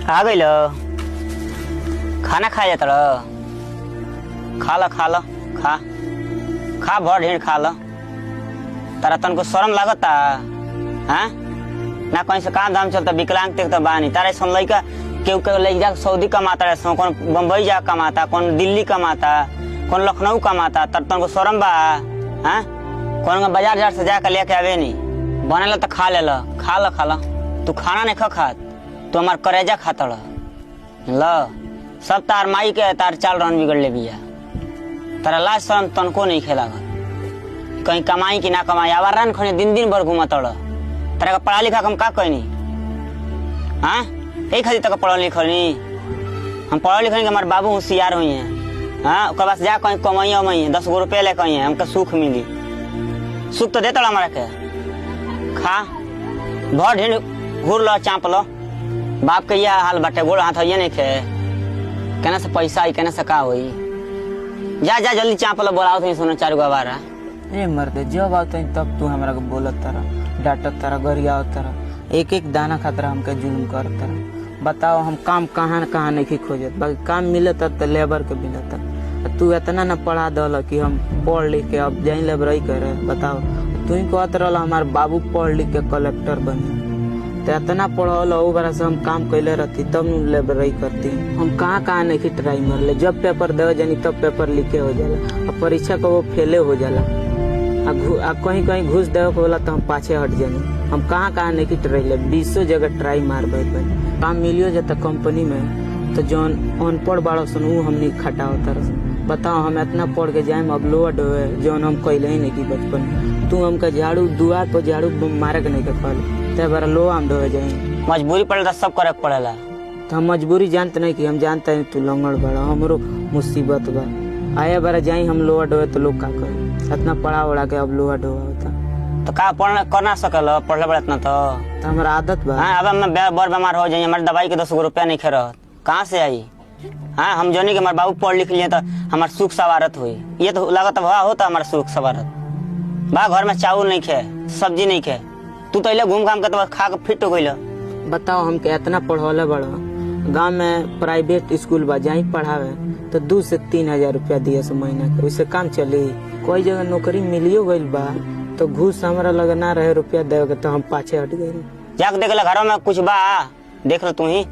आ गई खाना खा जाता खा लो खा लो खा खा भर ढेर खा लो। तारा तन को शर्म लागता हाँ ना कहीं से काम धाम चलता विकलांग तक तो बानी तारा सुन लइका केहू के ले जा सऊदी कमाता रहे कौन बम्बई जा कमाता कौन दिल्ली कमाता कौन लखनऊ कमाता तर तन को शर्म बा हाँ कौन बाजार जार से जाकर लेके आवे नहीं बने तो खा ले लो खा लो तू खाना नहीं खात तू हमार करेजा खाता ल सब तार माई के तार चाल रन बिगड़ ले बिया तारा लाज शर्म तनको नहीं खेला कहीं कमाई कि ना कमाई आवारान खने दिन दिन भर घूमत तारा का पढ़ा लिखा हम का कहनी हाँ यही खातिर तक पढ़ल लिखल नहीं हम पढ़ल लिखल हमारे बाबू होशियार हुई हैं हाँ ओकर बाद जा कहीं कमाई उमाई 10 गो रुपये ले कहीं हमके सुख मिली सुख तो देता हमारा के खा भर ढेर घूर लो चाँप लो बाप के यह हाल बाटे गोड़ हाथ ये नहीं खे कहना से पैसा आई कहना से का होई जा जा जल्दी चाँप लो बोलाओ तो सुनो 4 गो आवारा ए मर्द जब आते तब तू हमरा के बोलत तारा डांटत तारा गरिया तारा एक एक दाना खातिर हमके जुल्म कर तारा बताओ हम काम कहाँ नहीं खोजत बाकी काम मिलत तो लेबर के मिलत तू इतना न पढ़ा दल कि हम पढ़ लिख के अब जाई लेबरई करे बताओ तू ही कहत रहा हमार बाबू पढ़ लिख के कलेक्टर बने तो इतना पढ़ल वो बरा से हम काम कैले रहती तब लेबरई करती हम कहाँ नहीं ट्राई मार ले जब पेपर दे जानी तब पेपर लिखे हो जाला और परीक्षा को वो फेले हो जाला कहीं घुस दे बोला तो हम पाछे हट जानी हम कहाँ नहीं ट्राई ले 20 जगह ट्राई मार काम मिलियो जाता कंपनी में तो जौन अनपढ़ बाड़ा सन वो हमने खटा होता बताओ हम इतना पढ़ के जाए अब लोअर ढोए जौन हम कैले ही नहीं की बचपन तू हमका झाड़ू दुआर पर झाड़ू मारे के नहीं के फल ते बार लो हम ढोए जाए मजबूरी पड़ेला सब करे पड़ेला तो हम मजबूरी जानते नहीं कि हम जानते हैं तू लंगड़ बड़ा हमरो मुसीबत बा आया बार जाई हम लोअर ढोए तो लोग का करे इतना पढ़ा उड़ा के अब लोअर ढोआ होता तो का पढ़ना करना सकल पढ़ले बड़े इतना तो हमारा आदत बा हाँ अब मैं बड़ बीमार हो जाइए हमारे दवाई के 10 गो रुपया नहीं खे रहा कहाँ से आई हाँ हम जोनी के हमारे बाबू पढ़ लिख लिए तो हमारे सुख सवारत हुई ये तो लागत भा होता हमारा सुख सवारत बा घर में चावल नहीं खे सब्जी नहीं खे तू तो घूम घाम के तो खा के फिट हो गई। बताओ हमके इतना पढ़ौले बड़ा गाँव में प्राइवेट स्कूल बा जाई पढ़ावे तो 2 से 3 हजार रुपया दिए से महीना के उससे काम चली कोई जगह नौकरी मिलियो गई बा तो घूस हमारा लगे ना रहे रुपया दे तो हम पाछे हट गए जाके देख घर में कुछ बा देख लो तू ही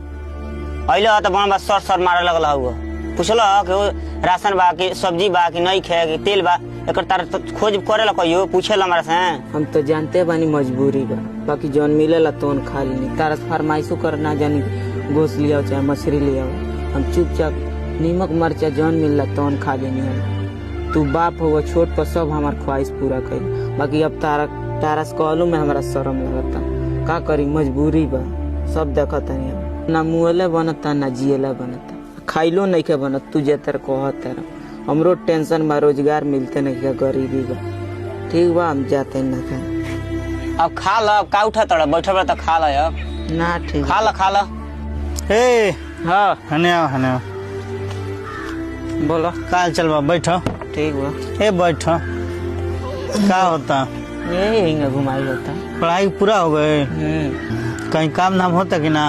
अल तो बन बस सर मारे लगल हुआ पूछल कि राशन बा कि सब्जी बा कि नहीं खे कि तेल बा एक तो खोज करे कहियो पूछे हमारा से हम तो जानते बानी मजबूरी बा बाकी जौन मिलेला तो खा ली तारा फरमाइशो कर ना जानी गोश्त लिया चाहे मछली लिया हम चुपचाप नीमक मरचा जौन मिलला तो खा लेनी हम तू बाप हो छोट पर सब हमार ख्वाहिश पूरा कर बाकी अब तारा से कहलू में हमारा शर्म लगता का करी मजबूरी बा सब देखता नहीं ना मुँहले बनता ना जियला बनता खाइलो नहीं के बनत तू जे तर कहत हमरो टेंशन बा रोजगार मिलते नहीं क्या गरीबी बा ठीक बा हम जाते ना खा अब खा लो का उठा तड़ा बैठे बड़ा तो खा लो अब ना ठीक खा लो ए हाँ हने बोलो काल चल बा बैठो ठीक बा ए बैठो का होता ये घुमाई होता पढ़ाई पूरा हो गए कहीं काम धाम होता कि ना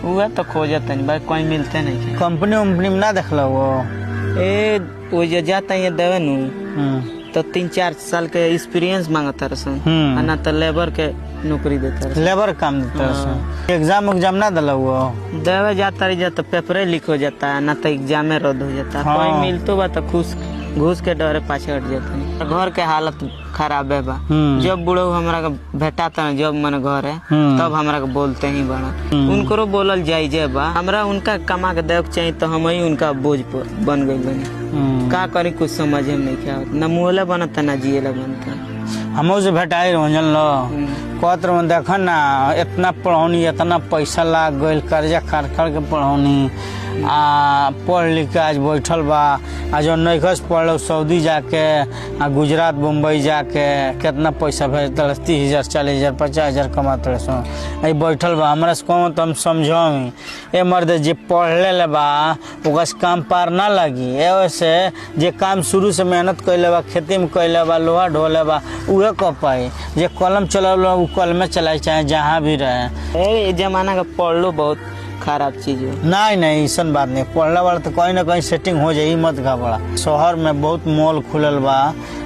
हुआ तो खोजत नहीं भाई कोई मिलते नहीं कंपनी वंपनी में ना देखला वो ए वो जो जाता है देवे नु तो 3-4 साल के एक्सपीरियंस मांगता रहा ना तो लेबर के नौकरी देता रहा लेबर काम देता रहा एग्जाम ना दिला वो देवे जाता रही तो पेपरे लीक हो जाता है ना तो एग्जामे रद्द हो जाता है कोई मिलतो बा तो खुश घूस के डरे पाछे हट जाता है घर के हालत खराब है बा जब बुढ़ो हमरा के भेटाता ना जब मन घर है तब हमरा के बोलते ही बड़ा उनको बोलल जाई जे बा हमरा उनका कमा के देख चाहिए तो हम ही उनका बोझ बन गई बनी का करी कुछ समझ में नहीं क्या ना मुँहले बनता ना जियला बनता हम से भेटाई रंजन लो कहत रह देख ना इतना पढ़ौनी इतना पैसा लाग गई कर्जा कर के पढ़ौनी पढ़ लिख के आज बैठल बा आज नैखस पढ़ सऊदी जाके गुजरात बम्बई जाके कितना पैसा भेज 30,000 40,000 50,000 कमाते सो बैठल बा हमरा से कहूँ तो हम समझो ए मर्द जे पढ़ले ले बा ओकरा से काम पार ना लगी वैसे जे काम शुरू से मेहनत कैले बा खेती में कैले बा लोहा ढोले बा उहे कह पाई जे कलम चला कल में चलाए चाहे जहाँ भी रहे जमाना का पढ़ लो बहुत खराब चीज हो। नहीं ऐसा बात नहीं, पढ़ला वाला तो कहीं ना कहीं सेटिंग हो जाए, मत घबरा। शहर में बहुत मॉल खुलल बा,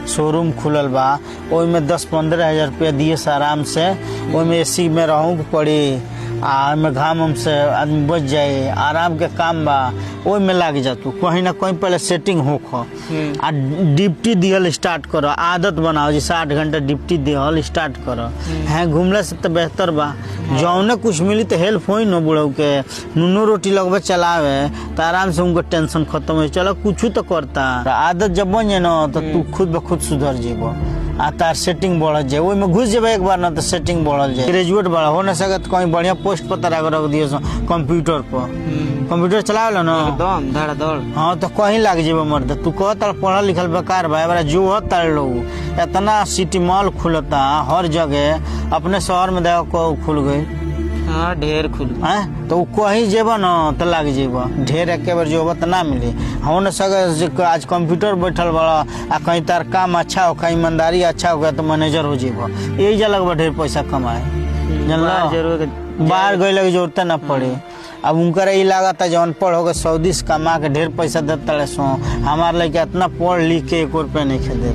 शोरूम खुलल बा, ओई में 10-15 हजार रुपया दिए से आराम से ओई में एसी में रहूँ के पड़ी, आ में घाम हम से आदमी बच जाए, आराम के काम बा, ओई में लाग जा तू कहीं ना कहीं पहले सेटिंग होख आ डिप्टी दिहल स्टार्ट करो, आदत बनाओ, जैसे 8 घंटा डिप्टी दिहल स्टार्ट करो। हैं घूमला से तो बेहतर बा, जौने कुछ मिली तो हेल्प होई न बुढ़ऊ के, नूनो रोटी लगभग चलावे तो आराम से उनको टेंशन खत्म हो, चलो कुछ तो करता। आदत जब बन जाए न तो तू खुद ब खुद सुधर जेबो, आ तार सेटिंग बढ़ जाए, ओई में घुस जेबे एक बार ना तो सेटिंग बढ़ल जाए। ग्रेजुएट बड़ा हो न सके तो कहीं बढ़िया पोस्ट पर तरह रख दियो कंप्यूटर पर, कंप्यूटर चलावे ना एकदम धड़ाधड़। हाँ तो कहीं लाग जेबे मर्द। तू कह तार पढ़ल लिखल बेकार बा, बड़ा जो हो तार लोग इतना सिटी मॉल खुलता हर जगह, अपने शहर में देखो को खुल गई। हाँ ढेर खुल हैं तो कहीं जेब न तो लाग जेब, ढेर एक बार जो तो ना मिली। हो न सके आज कंप्यूटर बैठल बड़ा आ कहीं तार काम अच्छा हो, कहीं ईमानदारी अच्छा हो गया तो मैनेजर हो जेब, यही जगह बा ढेर पैसा कमाए। जरूर बाहर गए लगे जरूरत ना पड़े। अब उनकर ई लागत है जौन पढ़ होगा सऊदी से कमा के ढेर पैसा देता सो, हमारे लड़के इतना पढ़ लिख के 1 रुपया नहीं खेदे।